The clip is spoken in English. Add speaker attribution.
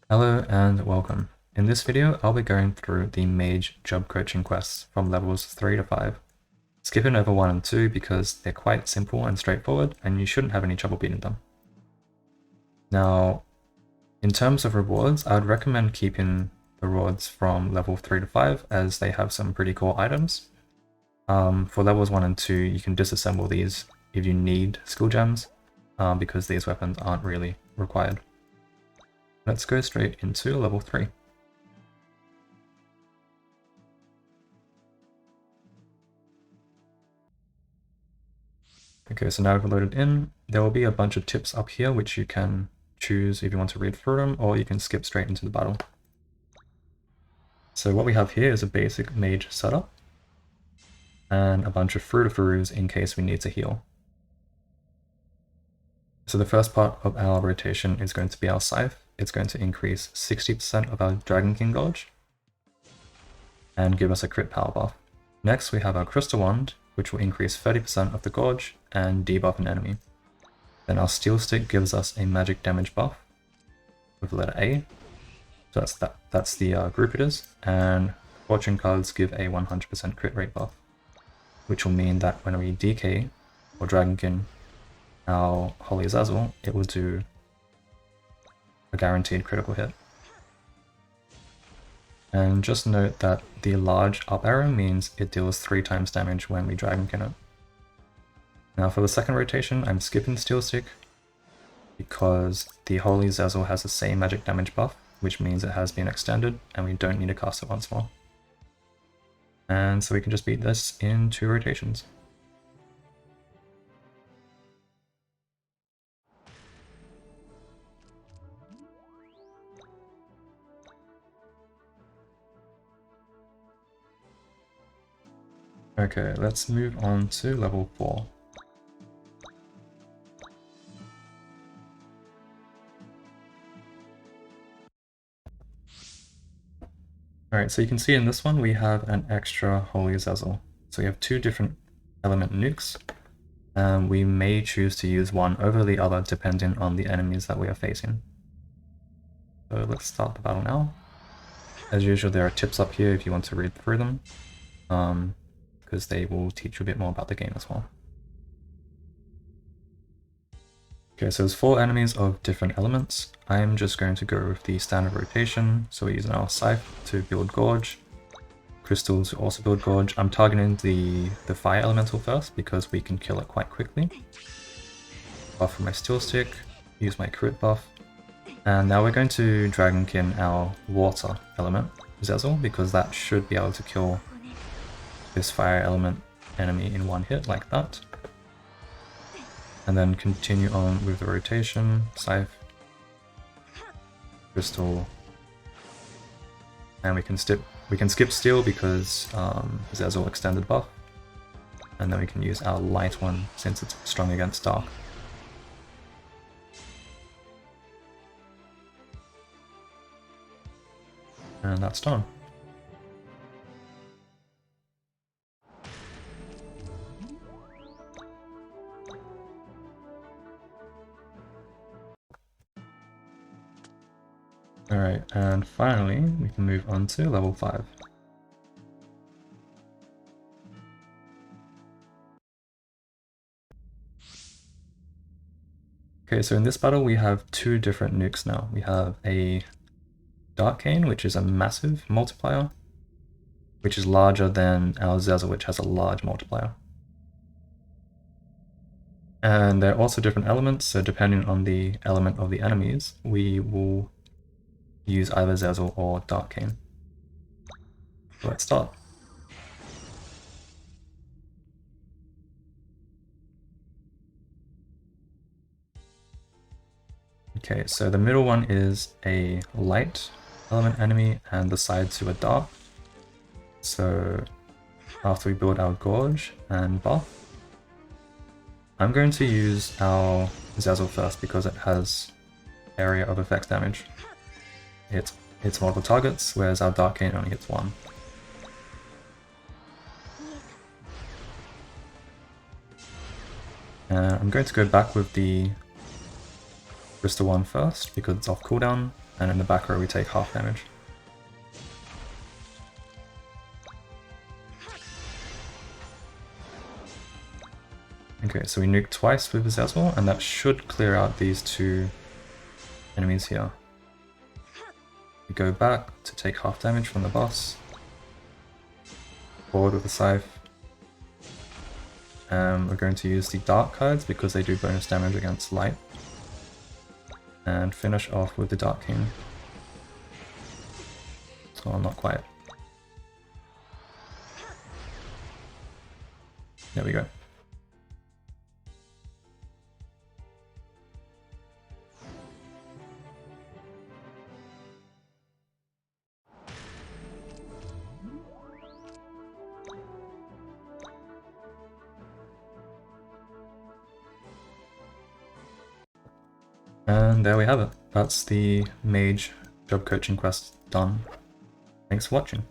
Speaker 1: Hello and welcome. In this video, I'll be going through the Mage job coaching quests from levels 3 to 5. Skipping over 1 and 2 because they're quite simple and straightforward and you shouldn't have any trouble beating them. Now, in terms of rewards, I would recommend keeping the rewards from level 3 to 5 as they have some pretty cool items. For levels 1 and 2, you can disassemble these if you need skill gems because these weapons aren't really required. Let's go straight into level 3. Okay, so now we've loaded in. There will be a bunch of tips up here which you can choose if you want to read through them, or you can skip straight into the battle. So what we have here is a basic mage setup, and a bunch of fruit-of-fruits in case we need to heal. So the first part of our rotation is going to be our scythe. It's going to increase 60% of our Dragon King Gauge, and give us a crit power buff. Next we have our Crystal Wand, which will increase 30% of the Gauge and debuff an enemy. Then our Steel Stick gives us a magic damage buff with the letter A. So that's the group it is. And Fortune cards give a 100% crit rate buff, which will mean that when we DK or Dragonkin our Holy Azazel, it will do a guaranteed critical hit. And just note that the large up arrow means it deals 3 times damage when we Dragonkin it. Now for the second rotation, I'm skipping Steel Stick because the Holy Azazel has the same magic damage buff, which means it has been extended and we don't need to cast it once more. And so we can just beat this in 2 rotations. Okay, let's move on to level 4. Alright, so you can see in this one we have an extra Holy Azazel. So we have 2 different element nukes, and we may choose to use one over the other depending on the enemies that we are facing. So let's start the battle now. As usual, there are tips up here if you want to read through them, because they will teach you a bit more about the game as well. Okay, so there's 4 enemies of different elements. I'm just going to go with the standard rotation, so we're using our Scythe to build Gorge, Crystal to also build Gorge. I'm targeting the Fire Elemental first because we can kill it quite quickly. Buff from my Steel Stick, use my crit buff, and now we're going to Dragonkin our Water Element, Azazel, because that should be able to kill this Fire Element enemy in 1 hit like that. And then continue on with the rotation, Scythe, Crystal, and we can skip Steel because Azazel extended buff, and then we can use our light one since it's strong against dark. And that's done. Alright, and finally we can move on to level 5. Okay, so in this battle we have 2 different nukes now. We have a Dark Cane, which is a massive multiplier, which is larger than our Azazel, which has a large multiplier. And they're also different elements, so depending on the element of the enemies, we will use either Azazel or Dark Cane. So let's start. Okay, so the middle one is a light element enemy and the side 2 are dark. So after we build our Gorge and buff, I'm going to use our Azazel first because it has area of effects damage. It hits multiple targets, whereas our Dark Cane only hits 1. I'm going to go back with the Crystal one first because it's off cooldown, and in the back row we take half damage. Okay, so we nuke twice with Zezmel, and that should clear out these two enemies here. We go back to take half damage from the boss. Forward with the scythe. We're going to use the dark cards because they do bonus damage against light. And finish off with the Dark King. Well, not quite. There we go. And there we have it. That's the Mage job coaching quest done. Thanks for watching.